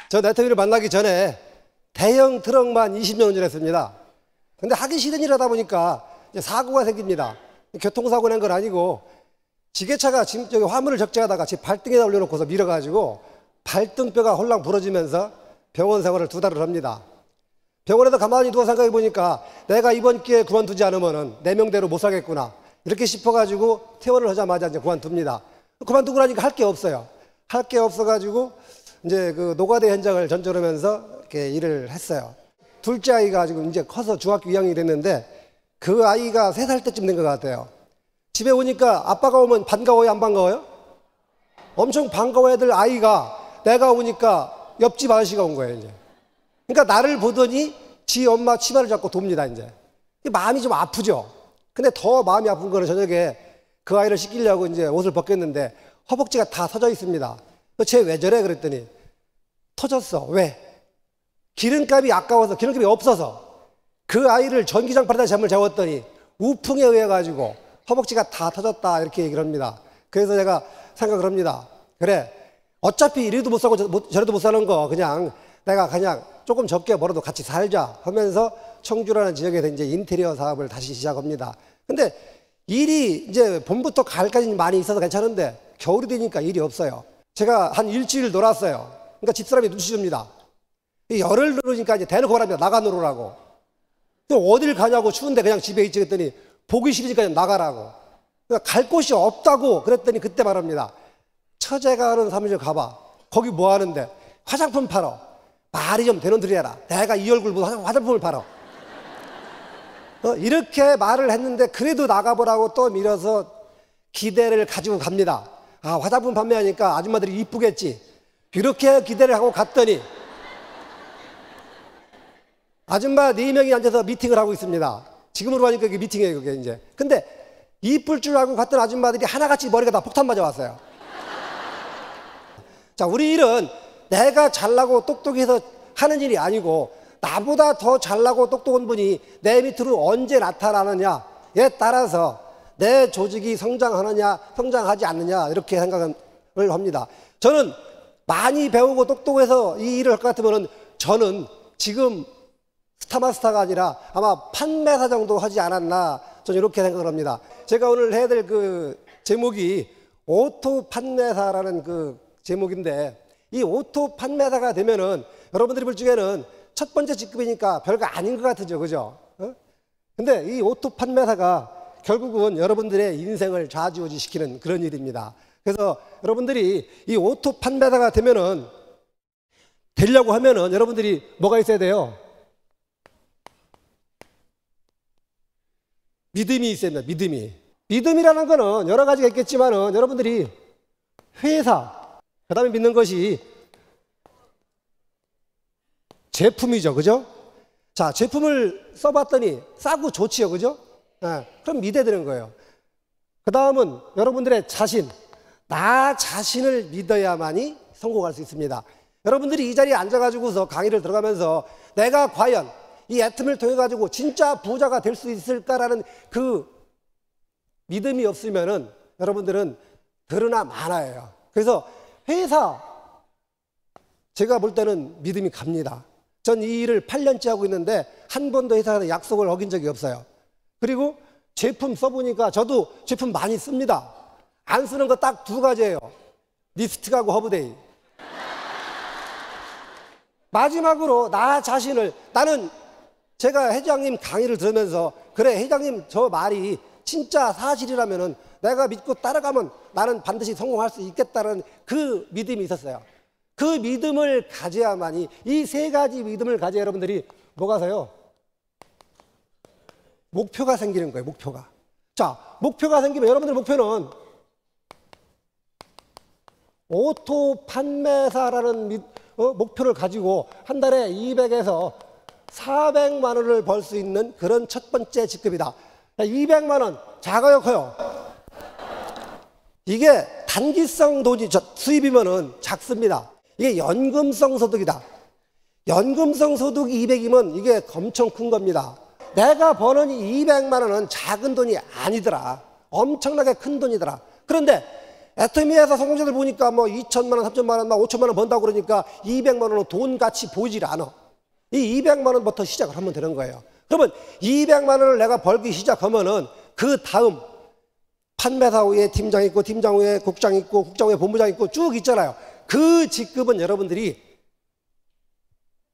저 대통령을 만나기 전에 대형 트럭만 20년 운전했습니다. 근데 하기 싫은 일 하다 보니까 이제 사고가 생깁니다. 교통사고 낸 건 아니고 지게차가 지금 저기 화물을 적재하다가 제 발등에다 올려놓고서 밀어가지고 발등뼈가 홀랑 부러지면서 병원 생활을 2달을 합니다. 병원에서 가만히 누워 생각해 보니까 내가 이번 기회에 그만두지 않으면은 내 명대로 못 살겠구나 이렇게 싶어가지고 퇴원을 하자마자 이제 그만둡니다. 그만두고 나니까 할 게 없어요. 할 게 없어가지고 이제 그 노가다 현장을 전전하면서 이렇게 일을 했어요. 둘째 아이가 지금 이제 커서 중학교 2학년이 됐는데 그 아이가 3살 때쯤 된 것 같아요. 집에 오니까 아빠가 오면 반가워요, 안 반가워요? 엄청 반가워야 될 아이가 내가 오니까 옆집 아저씨가 온 거예요, 이제. 그러니까 나를 보더니 지 엄마 치마를 잡고 돕니다, 이제. 마음이 좀 아프죠? 근데 더 마음이 아픈 거는 저녁에 그 아이를 씻기려고 이제 옷을 벗겼는데 허벅지가 다 터져 있습니다. 쟤 왜 저래? 그랬더니 터졌어. 왜? 기름값이 아까워서, 기름값이 없어서 그 아이를 전기장판에다 잠을 재웠더니 우풍에 의해 가지고 허벅지가 다 터졌다 이렇게 얘기를 합니다. 그래서 제가 생각을 합니다. 그래, 어차피 이래도 못 사고 저래도 못 사는 거 그냥 내가 그냥 조금 적게 벌어도 같이 살자 하면서 청주라는 지역에서 이제 인테리어 사업을 다시 시작합니다. 근데 일이 이제 봄부터 가을까지는 많이 있어서 괜찮은데 겨울이 되니까 일이 없어요. 제가 한 일주일 놀았어요. 그러니까 집사람이 눈치 줍니다. 열흘 놀으니까 이제 대놓고 말합니다. 나가 놀으라고. 또 어딜 가냐고 추운데 그냥 집에 있지 그랬더니 보기 싫으니까 그냥 나가라고. 그러니까 갈 곳이 없다고 그랬더니 그때 말합니다. 처제가 하는 사무실 가봐. 거기 뭐 하는데? 화장품 팔어. 말이 좀 되는 소리 해라. 내가 이 얼굴 보고 화장품을 팔어. 이렇게 말을 했는데 그래도 나가보라고 또 밀어서 기대를 가지고 갑니다. 아, 화장품 판매하니까 아줌마들이 이쁘겠지. 이렇게 기대를 하고 갔더니 아줌마 4명이 앉아서 미팅을 하고 있습니다. 지금으로 하니까 그게 미팅이에요, 그게 이제. 근데 이쁠 줄 알고 갔던 아줌마들이 하나같이 머리가 다 폭탄 맞아 왔어요. 자, 우리 일은 내가 잘나고 똑똑해서 하는 일이 아니고 나보다 더 잘나고 똑똑한 분이 내 밑으로 언제 나타나느냐에 따라서 내 조직이 성장하느냐 성장하지 않느냐 이렇게 생각을 합니다. 저는 많이 배우고 똑똑해서 이 일을 할 것 같으면 저는 지금 스타마스터가 아니라 아마 판매사 정도 하지 않았나 저는 이렇게 생각을 합니다. 제가 오늘 해야 될 그 제목이 오토 판매사라는 그 제목인데 이 오토 판매사가 되면은 여러분들이 볼 적에는 첫 번째 직급이니까 별거 아닌 것 같으죠, 그죠? 근데 이 오토 판매사가 결국은 여러분들의 인생을 좌지우지시키는 그런 일입니다. 그래서 여러분들이 이 오토 판매사가 되려고 하면은 여러분들이 뭐가 있어야 돼요? 믿음이 있어야 됩니다. 믿음이. 믿음이라는 거는 여러 가지가 있겠지만은 여러분들이 회사, 그 다음에 믿는 것이 제품이죠. 그죠? 자, 제품을 써봤더니 싸고 좋지요. 그죠? 네, 그럼 믿어야 되는 거예요. 그 다음은 여러분들의 자신, 나 자신을 믿어야만이 성공할 수 있습니다. 여러분들이 이 자리에 앉아가지고서 강의를 들어가면서 내가 과연 이 애텀을 통해 가지고 진짜 부자가 될 수 있을까라는 그 믿음이 없으면은 여러분들은 드러나 많아요. 그래서 회사 제가 볼 때는 믿음이 갑니다. 전 이 일을 8년째 하고 있는데 한 번도 회사에서 약속을 어긴 적이 없어요. 그리고 제품 써보니까 저도 제품 많이 씁니다. 안 쓰는 거 딱 2가지예요. 립스틱하고 허브데이. 마지막으로 나 자신을 나는 제가 회장님 강의를 들으면서 그래 회장님 저 말이 진짜 사실이라면은 내가 믿고 따라가면 나는 반드시 성공할 수 있겠다는 그 믿음이 있었어요. 그 믿음을 가져야만이 이 3가지 믿음을 가져야 여러분들이 뭐가 세요? 목표가 생기는 거예요. 목표가. 자, 목표가 생기면 여러분들 목표는 오토 판매사라는 목표를 가지고 한 달에 200에서 400만 원을 벌 수 있는 그런 첫 번째 직급이다. 200만 원 작아요, 커요? 이게 단기성 돈이 수입이면은 작습니다. 이게 연금성 소득이다. 연금성 소득이 200이면 이게 엄청 큰 겁니다. 내가 버는 200만 원은 작은 돈이 아니더라. 엄청나게 큰 돈이더라. 그런데 애터미에서 성공자들 보니까 뭐 2천만 원, 3천만 원, 막 5천만 원 번다고 그러니까 200만 원은 돈 같이 보이질 않아. 이 200만 원부터 시작을 하면 되는 거예요. 그러면 200만 원을 내가 벌기 시작하면은 그 다음 판매사 후에 팀장 있고, 팀장 후에 국장 있고, 국장 후에 본부장 있고 쭉 있잖아요. 그 직급은 여러분들이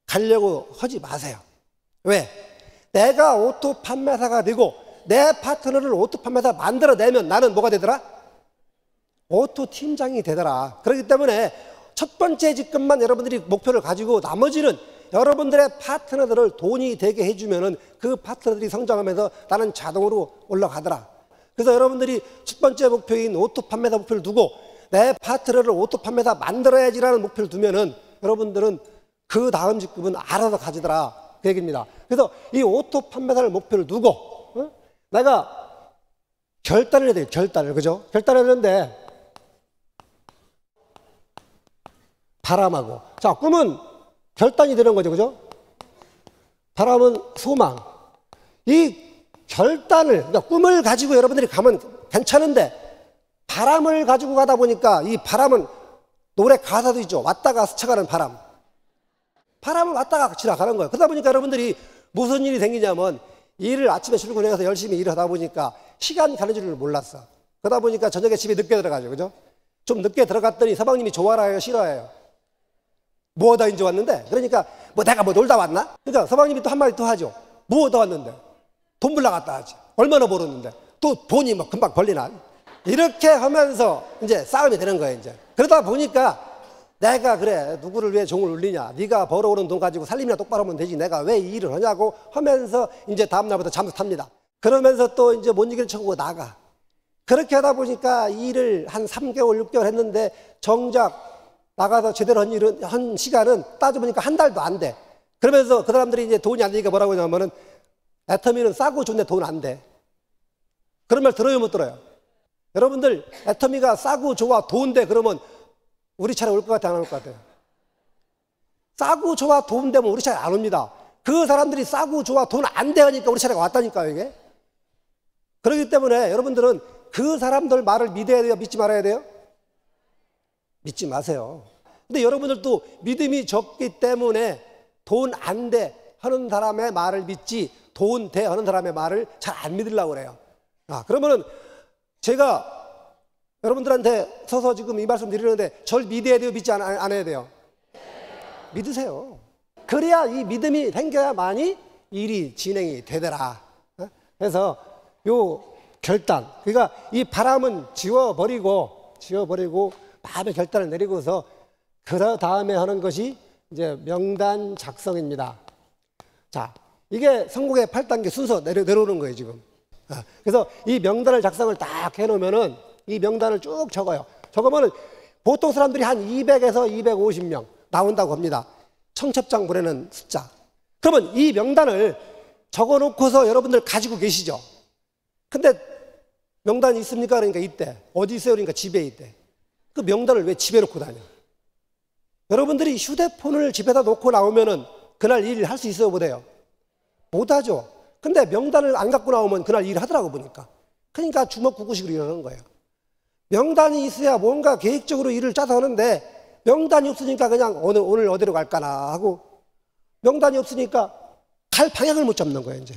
가려고 하지 마세요. 왜? 내가 오토 판매사가 되고 내 파트너를 오토 판매사 만들어내면 나는 뭐가 되더라? 오토 팀장이 되더라. 그렇기 때문에 첫 번째 직급만 여러분들이 목표를 가지고 나머지는 여러분들의 파트너들을 돈이 되게 해주면은 그 파트너들이 성장하면서 나는 자동으로 올라가더라. 그래서 여러분들이 첫 번째 목표인 오토 판매사 목표를 두고 내 파트너를 오토 판매사 만들어야지라는 목표를 두면은 여러분들은 그 다음 직급은 알아서 가지더라. 그 얘기입니다. 그래서 이 오토 판매사를 목표를 두고 내가 결단을 해야 돼요. 결단을. 그죠? 결단을 하는데 바람하고. 자, 꿈은 결단이 되는 거죠. 그죠? 바람은 소망. 이 결단을, 그러니까 꿈을 가지고 여러분들이 가면 괜찮은데 바람을 가지고 가다 보니까 이 바람은 노래 가사도 있죠. 왔다가 스쳐가는 바람. 바람은 왔다가 지나가는 거예요. 그러다 보니까 여러분들이 무슨 일이 생기냐면 일을 아침에 출근해서 열심히 일을 하다 보니까 시간 가는 줄을 몰랐어. 그러다 보니까 저녁에 집에 늦게 들어가죠. 그죠? 좀 늦게 들어갔더니 서방님이 좋아라 해요? 싫어해요? 뭐 하다 이제 왔는데? 그러니까 뭐 내가 뭐 놀다 왔나? 그러니까 서방님이 또 한마디 또 하죠. 뭐 하다 왔는데? 돈 벌러 갔다 하지. 얼마나 벌었는데? 또 돈이 뭐 금방 벌리나? 이렇게 하면서 이제 싸움이 되는 거예요. 이제 그러다 보니까 내가 그래 누구를 왜 종을 울리냐, 네가 벌어오는 돈 가지고 살림이나 똑바로 하면 되지 내가 왜 이 일을 하냐고 하면서 이제 다음날부터 잠수 탑니다. 그러면서 또 이제 못 이기는 척하고 나가. 그렇게 하다 보니까 일을 한 3개월 6개월 했는데 정작 나가서 제대로 한 시간은 따져보니까 한 달도 안 돼. 그러면서 그 사람들이 이제 돈이 안 되니까 뭐라고 하냐면은 애터미는 싸고 좋은데 돈 안 돼. 그런 말 들어요, 못 들어요? 여러분들 애터미가 싸고 좋아 돈 돼 그러면 우리 차례 올 것 같아요, 안 올 것 같아요? 싸고 좋아 돈 되면 우리 차례 안 옵니다. 그 사람들이 싸고 좋아 돈 안 돼 하니까 우리 차례가 왔다니까요, 이게. 그렇기 때문에 여러분들은 그 사람들 말을 믿어야 돼요, 믿지 말아야 돼요? 믿지 마세요. 근데 여러분들도 믿음이 적기 때문에 돈 안 돼 하는 사람의 말을 믿지 돈 돼 하는 사람의 말을 잘 안 믿으려고 그래요. 그러면은 제가 여러분들한테 서서 지금 이 말씀 드리는데 절 믿어야 돼요, 믿지 안 해야 돼요? 믿으세요. 그래야 이 믿음이 생겨야만이 일이 진행이 되더라. 그래서 요 결단, 그러니까 이 바람은 지워버리고 마음의 결단을 내리고서 그 다음에 하는 것이 이제 명단 작성입니다. 자, 이게 성공의 8단계 순서 내려오는 거예요, 지금. 그래서 이 명단을 작성을 딱 해놓으면은 이 명단을 쭉 적어요. 적으면은 보통 사람들이 한 200에서 250명 나온다고 합니다. 청첩장 보내는 숫자. 그러면 이 명단을 적어놓고서 여러분들 가지고 계시죠? 근데 명단이 있습니까? 그러니까 있대. 어디 있어요? 그러니까 집에 있대. 그 명단을 왜 집에 놓고 다녀? 여러분들이 휴대폰을 집에다 놓고 나오면은 그날 일을 할 수 있어요, 못해요? 못하죠. 근데 명단을 안 갖고 나오면 그날 일을 하더라고 보니까. 그러니까 주먹구구식으로 일하는 거예요. 명단이 있어야 뭔가 계획적으로 일을 짜서 하는데 명단이 없으니까 그냥 오늘 어디로 갈까나 하고 명단이 없으니까 갈 방향을 못 잡는 거예요, 이제.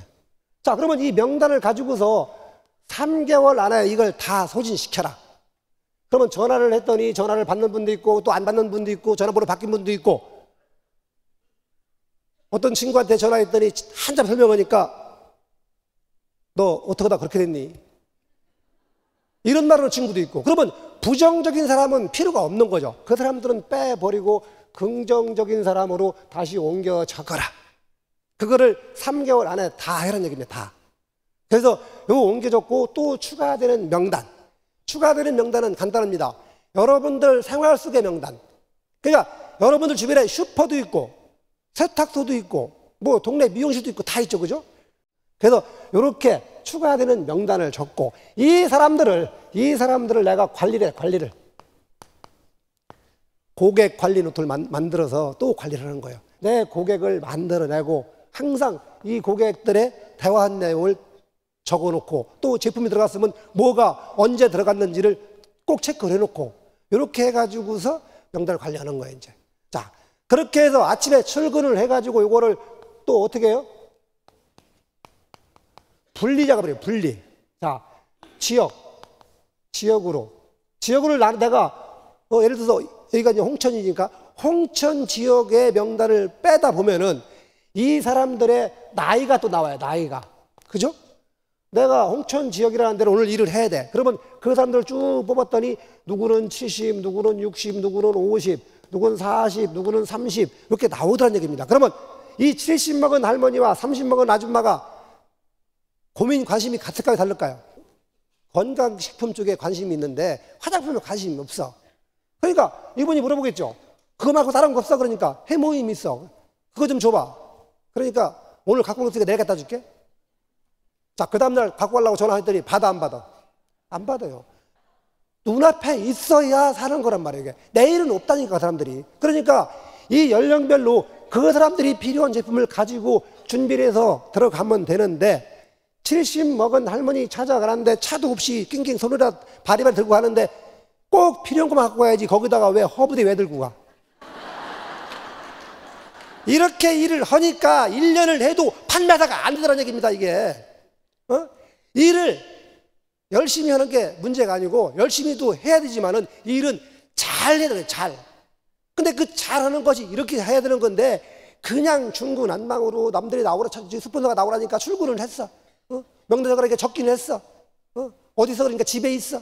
자, 그러면 이 명단을 가지고서 3개월 안에 이걸 다 소진시켜라. 그러면 전화를 했더니 전화를 받는 분도 있고 또 안 받는 분도 있고 전화번호 바뀐 분도 있고 어떤 친구한테 전화했더니 한참 설명하니까 너 어떡하다 그렇게 됐니? 이런 말하는 친구도 있고. 그러면 부정적인 사람은 필요가 없는 거죠. 그 사람들은 빼버리고 긍정적인 사람으로 다시 옮겨 적어라. 그거를 3개월 안에 다 해라는 얘기입니다. 다. 그래서 이거 옮겨 적고 또 추가되는 명단. 추가되는 명단은 간단합니다. 여러분들 생활 속의 명단. 그러니까 여러분들 주변에 슈퍼도 있고 세탁소도 있고 뭐 동네 미용실도 있고 다 있죠, 그죠? 그래서 이렇게 추가되는 명단을 적고 이 사람들을 내가 관리를 고객 관리 노트를 만들어서 또 관리를 하는 거예요. 내 고객을 만들어내고 항상 이 고객들의 대화한 내용을 적어놓고 또 제품이 들어갔으면 뭐가 언제 들어갔는지를 꼭 체크를 해놓고 이렇게 해가지고서 명단을 관리하는 거예요. 이제 자 그렇게 해서 아침에 출근을 해가지고 이거를 또 어떻게 해요? 분리 작업을 해요. 분리. 자 지역으로 내가 예를 들어서 여기가 이제 홍천이니까 홍천 지역의 명단을 빼다 보면은 이 사람들의 나이가 또 나와요. 나이가. 그죠? 내가 홍천 지역이라는 데로 오늘 일을 해야 돼. 그러면 그 사람들을 쭉 뽑았더니 누구는 70, 누구는 60, 누구는 50, 누구는 40, 누구는 30 이렇게 나오더란 얘기입니다. 그러면 이 70 먹은 할머니와 30 먹은 아줌마가 고민, 관심이 같을까요? 다를까요? 건강식품 쪽에 관심이 있는데 화장품에 관심이 없어. 그러니까 이분이 물어보겠죠. 그거 말고 다른 거 없어? 그러니까 해모임 있어. 그거 좀 줘봐. 그러니까 오늘 갖고 온 거 내가 갖다 줄게. 자, 그 다음날 갖고 가려고 전화했더니 받아 안 받아? 안 받아요. 눈앞에 있어야 사는 거란 말이에요. 이게. 내일은 없다니까 사람들이. 그러니까 이 연령별로 그 사람들이 필요한 제품을 가지고 준비를 해서 들어가면 되는데 70 먹은 할머니 찾아가는데 차도 없이 낑낑 손에다 바리바리 들고 가는데 꼭 필요한 것만 갖고 가야지. 거기다가 왜 허브대 왜 들고 가? 이렇게 일을 하니까 1년을 해도 판매사가 안 되더라는 얘기입니다. 이게 일을 열심히 하는 게 문제가 아니고 열심히도 해야 되지만은 이 일은 잘 해야 돼요. 잘. 근데 그 잘하는 것이 이렇게 해야 되는 건데 그냥 중구난방으로 남들이 나오라 스폰서가 나오라니까 출근을 했어. 명단을 그러니까 적긴 했어. 어디서 그러니까 집에 있어.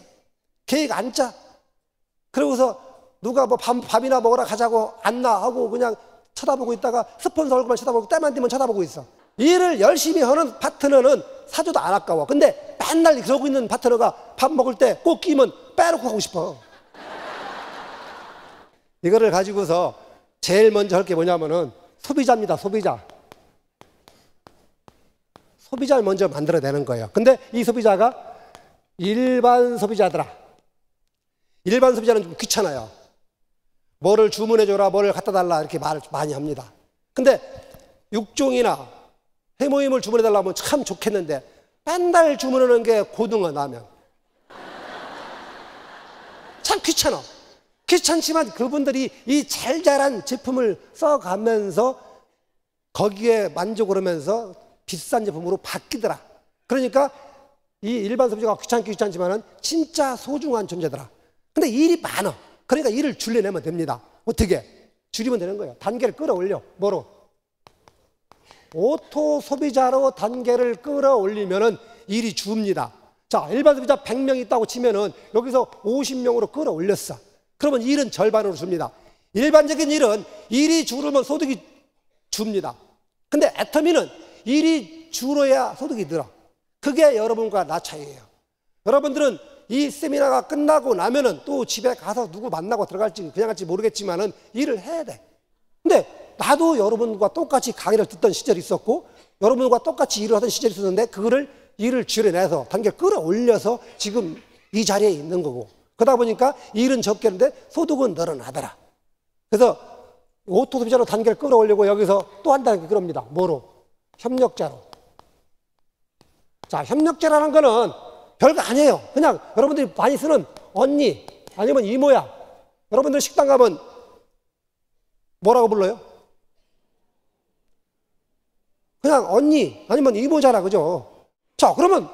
계획 안 짜. 그러고서 누가 뭐 밥이나 먹으러 가자고 안나 하고 그냥 쳐다보고 있다가 스폰서 얼굴만 쳐다보고 때만 되면 쳐다보고 있어. 일을 열심히 하는 파트너는 사줘도 안 아까워. 근데 맨날 그러고 있는 파트너가 밥 먹을 때 꼭 끼면 빼놓고 하고 싶어. 이거를 가지고서 제일 먼저 할 게 뭐냐면은 소비자입니다. 소비자를 먼저 만들어내는 거예요. 근데 이 소비자가 일반 소비자더라. 일반 소비자는 좀 귀찮아요. 뭐를 주문해줘라, 뭐를 갖다 달라 이렇게 말을 많이 합니다. 근데 육종이나 해모임을 주문해달라면 참 좋겠는데 맨날 주문하는 게 고등어 라면. 참 귀찮아. 귀찮지만 그분들이 이 잘 자란 제품을 써가면서 거기에 만족을 하면서 비싼 제품으로 바뀌더라. 그러니까 이 일반 소비자가 귀찮지만은 진짜 소중한 존재더라. 근데 일이 많아. 그러니까 일을 줄여내면 됩니다. 어떻게? 줄이면 되는 거예요. 단계를 끌어올려. 뭐로? 오토 소비자로 단계를 끌어올리면은 일이 줍니다. 자, 일반 소비자 100명 있다고 치면은 여기서 50명으로 끌어올렸어. 그러면 일은 절반으로 줍니다. 일반적인 일은 일이 줄으면 소득이 줍니다. 근데 애터미는 일이 줄어야 소득이 늘어. 그게 여러분과 나 차이예요. 여러분들은 이 세미나가 끝나고 나면은 또 집에 가서 누구 만나고 들어갈지 그냥 갈지 모르겠지만은 일을 해야 돼. 근데 나도 여러분과 똑같이 강의를 듣던 시절이 있었고 여러분과 똑같이 일을 하던 시절이 있었는데 그거를 일을 줄여내서 단계를 끌어올려서 지금 이 자리에 있는 거고 그러다 보니까 일은 적게 했는데 소득은 늘어나더라. 그래서 오토 소비자로 단계를 끌어올리고 여기서 또 한 단계 끌어옵니다. 뭐로? 협력자로. 자, 협력자라는 거는 별거 아니에요. 그냥 여러분들이 많이 쓰는 언니 아니면 이모야. 여러분들 식당 가면 뭐라고 불러요? 그냥 언니 아니면 이모잖아. 그죠? 자, 그러면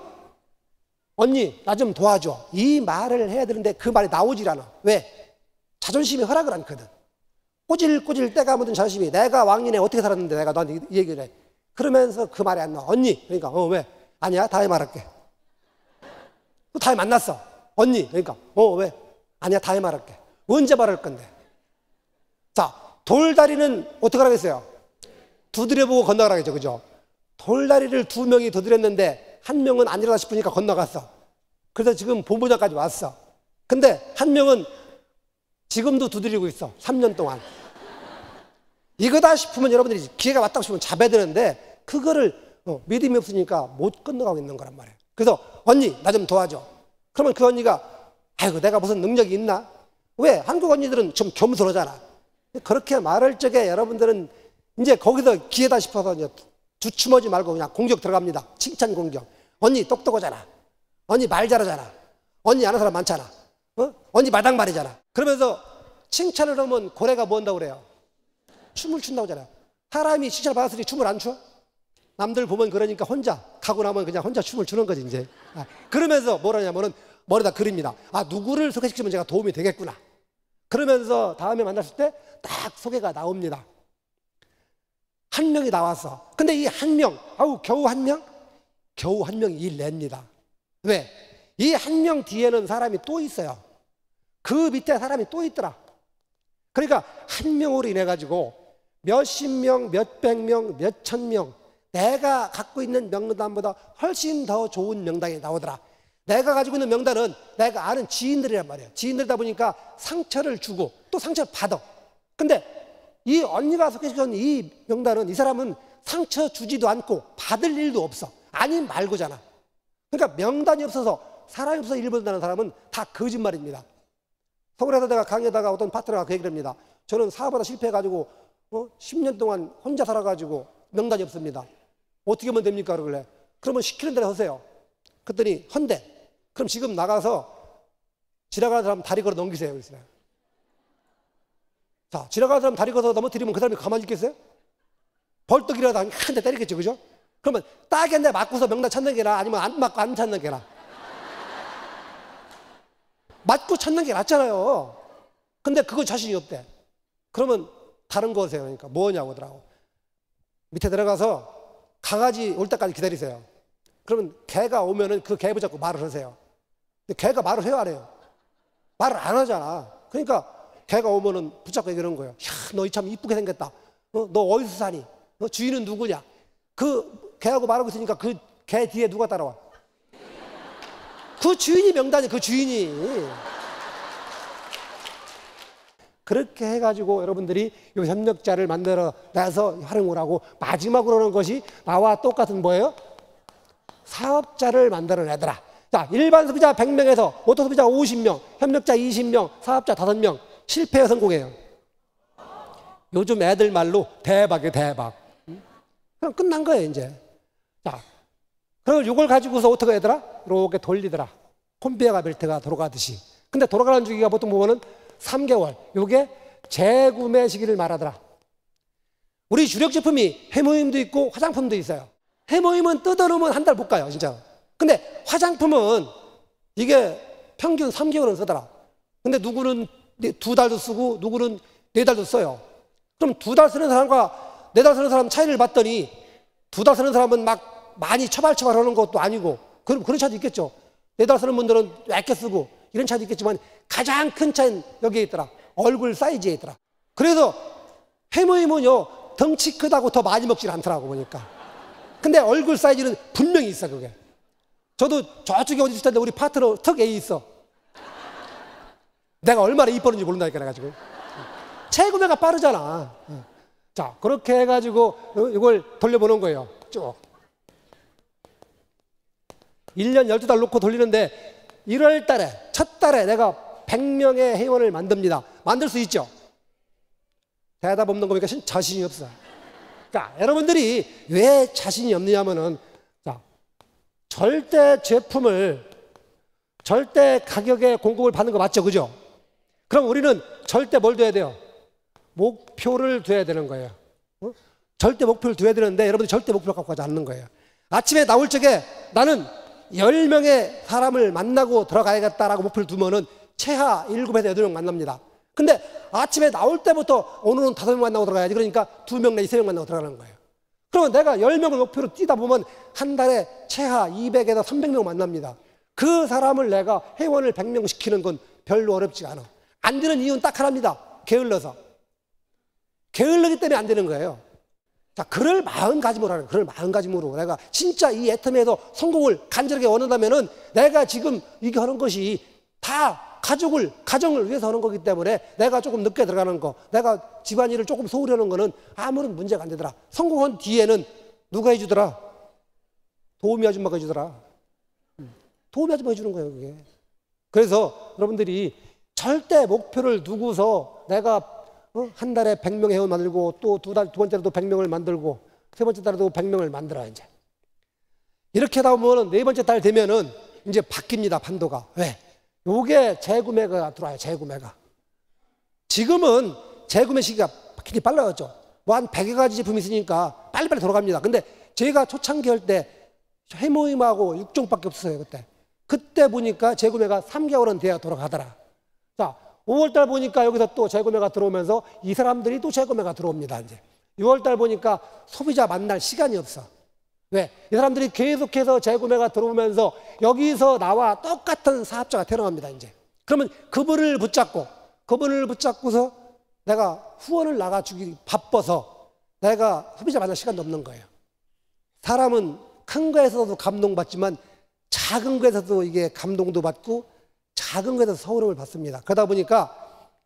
언니 나 좀 도와줘. 이 말을 해야 되는데 그 말이 나오질 않아. 왜? 자존심이 허락을 않거든. 꼬질꼬질 때가 묻은 자존심이 내가 왕년에 어떻게 살았는데 내가 너한테 이 얘기를 해. 그러면서 그 말이 안 나와. 언니. 그러니까 왜? 아니야 다음에 말할게. 또 다음에 만났어. 언니. 그러니까 왜? 아니야 다음에 말할게. 언제 말할 건데? 자, 돌다리는 어떻게 하라겠어요? 두드려보고 건너가라겠죠. 그죠? 돌다리를 2명이 두드렸는데 1명은 아니라 싶으니까 건너갔어. 그래서 지금 본부장까지 왔어. 근데 1명은 지금도 두드리고 있어. 3년 동안. 이거다 싶으면 여러분들이 기회가 왔다고 싶으면 잡아야 되는데 그거를 믿음이 없으니까 못 건너가고 있는 거란 말이에요. 그래서 언니 나 좀 도와줘. 그러면 그 언니가 아이고 내가 무슨 능력이 있나? 왜? 한국 언니들은 좀 겸손하잖아. 그렇게 말할 적에 여러분들은 이제 거기서 기회다 싶어서 이제 주춤하지 말고 그냥 공격 들어갑니다. 칭찬 공격. 언니 똑똑하잖아. 언니 말 잘하잖아. 언니 아는 사람 많잖아. 언니 마당 말이잖아. 그러면서 칭찬을 하면 고래가 뭐 한다고 그래요? 춤을 춘다고 하잖아요. 사람이 칭찬을 받았으니 춤을 안 춰? 남들 보면 그러니까 혼자 가고 나면 그냥 혼자 춤을 추는 거지 이제. 그러면서 뭐라냐면은 머리다 그립니다. 아, 누구를 소개시키면 제가 도움이 되겠구나. 그러면서 다음에 만났을 때 딱 소개가 나옵니다. 한 명이 나왔어. 근데 이 한 명, 겨우 한 명? 겨우 한 명이 일 냅니다. 왜? 이 한 명 뒤에는 사람이 또 있어요. 그 밑에 사람이 또 있더라. 그러니까 한 명으로 인해 가지고 몇십 명, 몇백 명, 몇천 명, 내가 갖고 있는 명단보다 훨씬 더 좋은 명단이 나오더라. 내가 가지고 있는 명단은 내가 아는 지인들이란 말이에요. 지인들이다 보니까 상처를 주고 또 상처를 받아. 근데 이 언니가 소개시켜준 이 명단은, 이 사람은 상처 주지도 않고 받을 일도 없어. 아님 말고잖아. 그러니까 명단이 없어서, 사람이 없어서 일 본다는 사람은 다 거짓말입니다. 서울에서 내가 강의하다가 어떤 파트너가 그 얘기를 합니다. 저는 사업하다 실패해가지고 10년 동안 혼자 살아가지고 명단이 없습니다. 어떻게 하면 됩니까? 그러길래, 그러면 시키는 대로 하세요. 그랬더니 헌대. 그럼 지금 나가서 지나가는 사람 다리 걸어 넘기세요. 그랬어요. 자, 지나가는 사람 다리 걸어 넘어뜨리면 그 사람이 가만히 있겠어요? 벌떡 일어나다 한 대 때리겠죠. 그죠? 그러면 딱 한 대 맞고서 명단 찾는 게나 아니면 안 맞고 안 찾는 게나. 맞고 찾는 게 낫잖아요. 근데 그거 자신이 없대. 그러면 다른 거 하세요. 그러니까 뭐냐고 하더라고. 밑에 들어가서 강아지 올 때까지 기다리세요. 그러면 개가 오면은 그 개 붙잡고 말을 하세요. 근데 개가 말을 해요, 안 해요? 말을 안 하잖아. 그러니까 개가 오면은 붙잡고 얘기하는 거예요. 야, 너 참 이쁘게 생겼다. 너 어디서 사니? 너 주인은 누구냐? 그 개하고 말하고 있으니까 그 개 뒤에 누가 따라와? 그 주인이 명단이, 그 주인이. 그렇게 해가지고 여러분들이 이 협력자를 만들어 내서 활용을 하고, 마지막으로 하는 것이 나와 똑같은 뭐예요? 사업자를 만들어내더라. 자, 일반 소비자 100명에서 오토 소비자 50명, 협력자 20명, 사업자 5명, 실패해 성공해요. 요즘 애들 말로 대박이에요, 대박. 그럼 끝난 거예요, 이제. 자, 그럼 이걸 가지고서 어떻게 하더라? 이렇게 돌리더라. 콘베어 벨트가 돌아가듯이. 근데 돌아가는 주기가 보통 보면은 3개월. 이게 재구매 시기를 말하더라. 우리 주력 제품이 해모임도 있고 화장품도 있어요. 해모임은 뜯어놓으면 한 달 못 가요, 진짜. 근데 화장품은 이게 평균 3개월은 쓰더라. 근데 누구는 2달도 쓰고 누구는 4달도 써요. 그럼 2달 쓰는 사람과 4달 쓰는 사람 차이를 봤더니 2달 쓰는 사람은 막 많이 처발처발 하는 것도 아니고, 그런 차도 있겠죠. 4달 쓰는 분들은 얇게 쓰고 이런 차도 있겠지만, 가장 큰 차이는 여기에 있더라. 얼굴 사이즈에 있더라. 그래서 해모임은요, 덩치 크다고 더 많이 먹질 않더라고 보니까. 근데 얼굴 사이즈는 분명히 있어, 그게. 저도 저쪽에 어디 있을 텐데 우리 파트너 턱 A 있어. 내가 얼마나 이뻤는지 모른다니까, 내가 지금. 재구매가 빠르잖아. 자, 그렇게 해가지고 이걸 돌려보는 거예요. 쭉. 1년 12달 놓고 돌리는데 1월 달에, 첫 달에 내가 100명의 회원을 만듭니다. 만들 수 있죠? 대답 없는 거 보니까 자신이 없어. 자, 여러분들이 왜 자신이 없느냐면은, 자, 절대 제품을 절대 가격에 공급을 받는 거 맞죠? 그죠? 그럼 우리는 절대 뭘 둬야 돼요? 목표를 둬야 되는 거예요. 절대 목표를 둬야 되는데 여러분들이 절대 목표를 갖고 가지 않는 거예요. 아침에 나올 적에 나는 10명의 사람을 만나고 들어가야겠다라고 목표를 두면은 최하 7에서 8명 만납니다. 근데 아침에 나올 때부터 오늘은 5명 만나고 들어가야지. 그러니까 2명 내지 3명 만나고 들어가는 거예요. 그러면 내가 10명을 목표로 뛰다 보면 한 달에 최하 200에서 300명 만납니다. 그 사람을 내가 회원을 100명 시키는 건 별로 어렵지가 않아. 안 되는 이유는 딱 하나입니다. 게을러서. 게을르기 때문에 안 되는 거예요. 자, 그럴 마음가짐으로 하는, 그럴 마음가짐으로 내가 진짜 이 애텀에서 성공을 간절하게 원한다면은, 내가 지금 이게 하는 것이 다 가정을 위해서 하는 거기 때문에 내가 조금 늦게 들어가는 거, 내가 집안일을 조금 소홀히 하는 거는 아무런 문제가 안 되더라. 성공한 뒤에는 누가 해주더라? 도우미 아줌마가 해주더라. 도우미 아줌마가 해주는 거예요, 그게. 그래서 여러분들이 절대 목표를 두고서 내가 한 달에 100명 회원 만들고, 또 두 번째로도 100명을 만들고, 세 번째 달에도 100명을 만들어, 이제. 이렇게 하다 보면 네 번째 달 되면은 이제 바뀝니다, 판도가. 왜? 요게 재구매가 들어와요. 재구매가. 지금은 재구매 시기가 굉장히 빨라졌죠. 뭐 한 100여 가지 제품이 있으니까 빨리빨리 돌아갑니다. 근데 제가 초창기 할 때 해모임하고 6종밖에 없었어요. 그때 보니까 재구매가 3개월은 돼야 돌아가더라. 자, 5월달 보니까 여기서 또 재구매가 들어오면서 이 사람들이 또 재구매가 들어옵니다. 이제 6월달 보니까 소비자 만날 시간이 없어. 왜? 이 사람들이 계속해서 재구매가 들어오면서 여기서 나와 똑같은 사업자가 태어납니다. 이제 그러면 그분을 붙잡고서 내가 후원을 나가주기 바빠서 내가 소비자 만날 시간도 없는 거예요. 사람은 큰 거에서도 감동받지만 작은 거에서도 이게 감동도 받고 작은 거에서 서운함을 받습니다. 그러다 보니까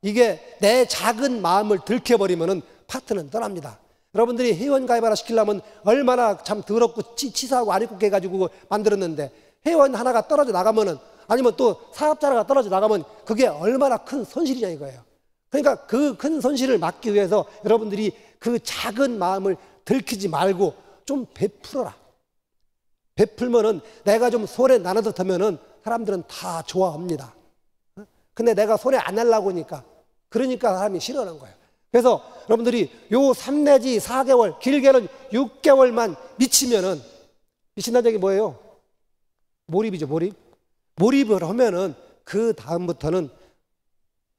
이게 내 작은 마음을 들켜버리면은 파트는 떠납니다. 여러분들이 회원 가입하라 시키려면 얼마나 참 더럽고 치사하고 안 입고 해가지고 만들었는데 회원 하나가 떨어져 나가면은 아니면 또 사업자 하나가 떨어져 나가면 그게 얼마나 큰 손실이냐 이거예요. 그러니까 그 큰 손실을 막기 위해서 여러분들이 그 작은 마음을 들키지 말고 좀 베풀어라. 베풀면은 내가 좀 손에 나눠서 하면은 사람들은 다 좋아합니다. 근데 내가 손에 안 하려고 하니까 그러니까 사람이 싫어하는 거예요. 그래서 여러분들이 요 3 내지 4개월, 길게는 6개월만 미친다는 얘기 뭐예요? 몰입이죠, 몰입. 몰입을 하면은 그 다음부터는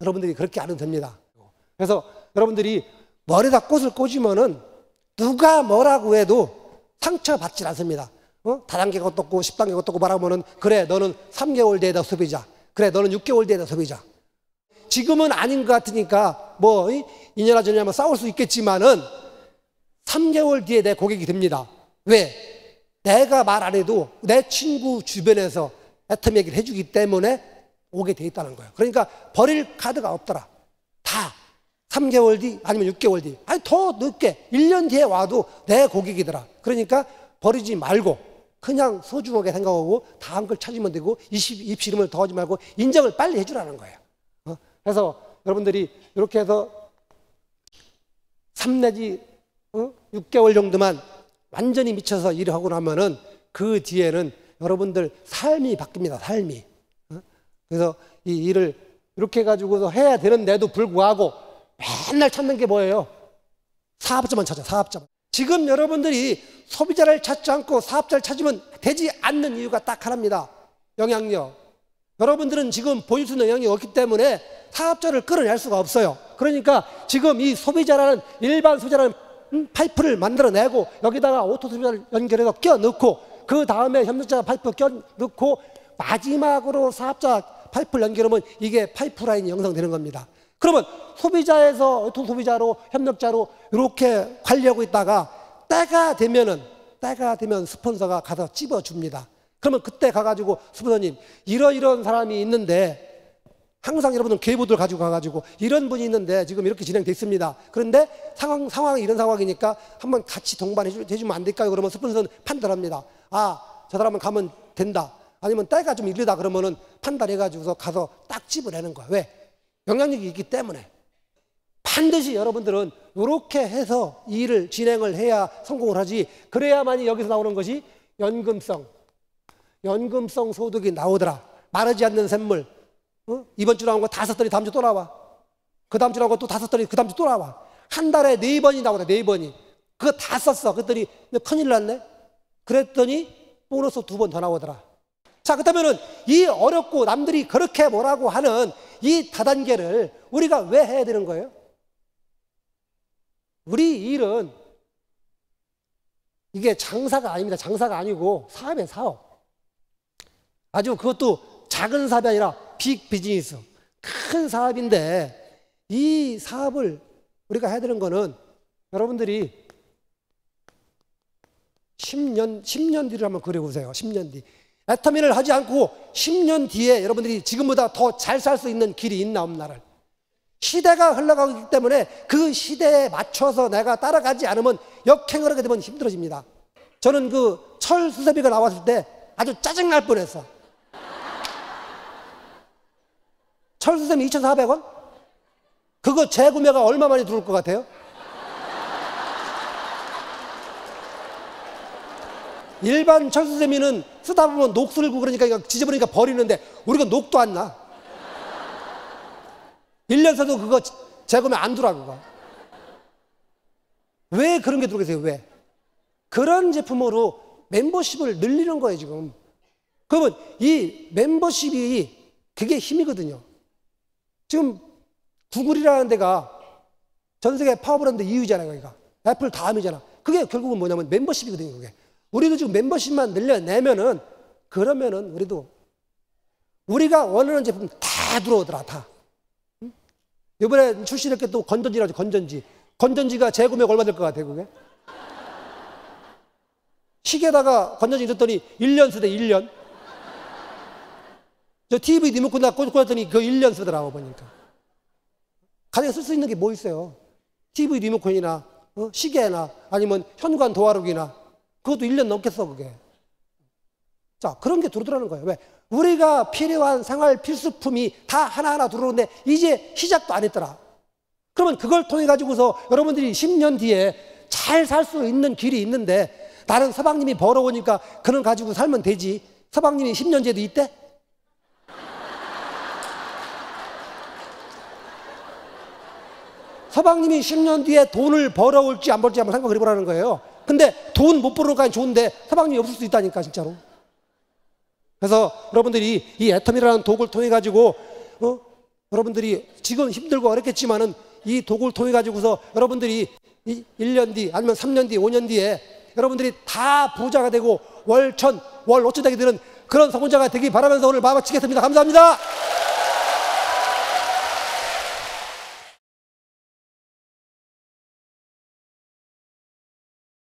여러분들이 그렇게 안 해도 됩니다. 그래서 여러분들이 머리에다 꽃을 꽂으면은 누가 뭐라고 해도 상처받지 않습니다. 다단계가 어떻고 10단계가 어떻고 말하면은 그래 너는 3개월 뒤에다 소비자, 그래 너는 6개월 뒤에다 소비자. 지금은 아닌 것 같으니까 뭐 2년이나 전이나 싸울 수 있겠지만은 3개월 뒤에 내 고객이 됩니다. 왜? 내가 말 안 해도 내 친구 주변에서 애텀 얘기를 해주기 때문에 오게 돼 있다는 거예요. 그러니까 버릴 카드가 없더라. 다 3개월 뒤 아니면 6개월 뒤 아니 더 늦게 1년 뒤에 와도 내 고객이더라. 그러니까 버리지 말고 그냥 소중하게 생각하고 다음 걸 찾으면 되고 입시름을 더 하지 말고 인정을 빨리 해주라는 거예요. 그래서 여러분들이 이렇게 해서 3 내지 6개월 정도만 완전히 미쳐서 일을 하고 나면은 그 뒤에는 여러분들 삶이 바뀝니다. 삶이. 그래서 이 일을 이렇게 해가지고서 해야 되는데도 불구하고 맨날 찾는 게 뭐예요? 사업자만 찾아, 사업자만. 지금 여러분들이 소비자를 찾지 않고 사업자를 찾으면 되지 않는 이유가 딱 하나입니다. 영향력. 여러분들은 지금 보일 수 있는 영향이 없기 때문에 사업자를 끌어낼 수가 없어요. 그러니까 지금 이 소비자라는 일반 소비자라는 파이프를 만들어내고 여기다가 오토 소비자를 연결해서 껴넣고 그 다음에 협력자 파이프 껴넣고 마지막으로 사업자 파이프를 연결하면 이게 파이프라인이 형성되는 겁니다. 그러면 소비자에서 오토 소비자로 협력자로 이렇게 관리하고 있다가 때가 되면 스폰서가 가서 찝어줍니다. 그러면 그때 가가지고 스폰서님 이런 사람이 있는데 항상 여러분들 계보들 가지고 가가지고 이런 분이 있는데 지금 이렇게 진행돼 있습니다. 그런데 상황이 이런 상황이니까 한번 같이 동반해주면 안 될까요? 그러면 스폰서는 판단합니다. 아, 저 사람은 가면 된다. 아니면 때가 좀 이르다 그러면은 판단해가지고서 가서 딱 집어내는 거야. 왜? 영향력이 있기 때문에. 반드시 여러분들은 이렇게 해서 이 일을 진행을 해야 성공을 하지. 그래야만이 여기서 나오는 것이 연금성 소득이 나오더라. 마르지 않는 샘물. 이번 주 나온 거 다 썼더니 다음 주 또 나와. 그 다음 주 나온 거 또 다 썼더니 그 다음 주 또 나와. 한 달에 4번이 나오더라. 4번이. 그거 다 썼어. 그랬더니 큰일 났네. 그랬더니 보너스 2번 더 나오더라. 자, 그렇다면은 이 어렵고 남들이 그렇게 뭐라고 하는 이 다단계를 우리가 왜 해야 되는 거예요? 우리 일은 이게 장사가 아닙니다. 장사가 아니고 사업이에요, 사업. 아주 그것도 작은 사업이 아니라 빅 비즈니스. 큰 사업인데 이 사업을 우리가 해야 되는 거는 여러분들이 10년 뒤를 한번 그려보세요. 10년 뒤. 애터미를 하지 않고 10년 뒤에 여러분들이 지금보다 더 잘 살 수 있는 길이 있나 없나를. 시대가 흘러가기 때문에 그 시대에 맞춰서 내가 따라가지 않으면 역행을 하게 되면 힘들어집니다. 저는 그 철수세비가 나왔을 때 아주 짜증날 뻔했어. 철수세미 2,400원? 그거 재구매가 얼마 만에 들어올 것 같아요? 일반 철수세미는 쓰다 보면 녹슬고 그러니까 지저분하니까 버리는데 우리가 녹도 안 나. 1년 써도 그거 재구매 안 두라 그거. 왜 그런 게 들어오겠어요? 왜? 그런 제품으로 멤버십을 늘리는 거예요 지금. 그러면 이 멤버십이 그게 힘이거든요. 지금 구글이라는 데가 전 세계 파워브랜드 2위잖아요. 그러니까 애플 다음이잖아. 그게 결국은 뭐냐면 멤버십이거든요. 그게. 우리도 지금 멤버십만 늘려내면은 그러면은 우리도 우리가 원하는 제품 다 들어오더라 다. 이번에 출시될 게 또 건전지라죠. 건전지가 재구매가 얼마 될 것 같아요 그게? 시계에다가 건전지 넣었더니 1년 쓰대 1년. 저 TV 리모컨 꽂고 났더니 그 1년 쓰더라고 보니까. 가정에 쓸 수 있는 게 뭐 있어요? TV 리모컨이나 시계나 아니면 현관 도화록이나 그것도 1년 넘겠어 그게. 자, 그런 게 들어오더라는 거예요. 왜? 우리가 필요한 생활 필수품이 다 하나하나 들어오는데 이제 시작도 안 했더라. 그러면 그걸 통해 가지고서 여러분들이 10년 뒤에 잘 살 수 있는 길이 있는데 나는 서방님이 벌어오니까 그는 가지고 살면 되지. 서방님이 10년 뒤에도 있대? 서방님이 10년 뒤에 돈을 벌어올지 안 벌지 한번 생각을 해보라는 거예요. 근데 돈 못 벌어올까 좋은데 서방님이 없을 수 있다니까 진짜로. 그래서 여러분들이 이 애텀이라는 도구를 통해 가지고 여러분들이 지금 힘들고 어렵겠지만은 이 도구를 통해 가지고서 여러분들이 1년 뒤 아니면 3년 뒤 5년 뒤에 여러분들이 다 부자가 되고 월 1,000, 월 5천 되게 되는 그런 성공자가 되기 바라면서 오늘 마치겠습니다. 감사합니다.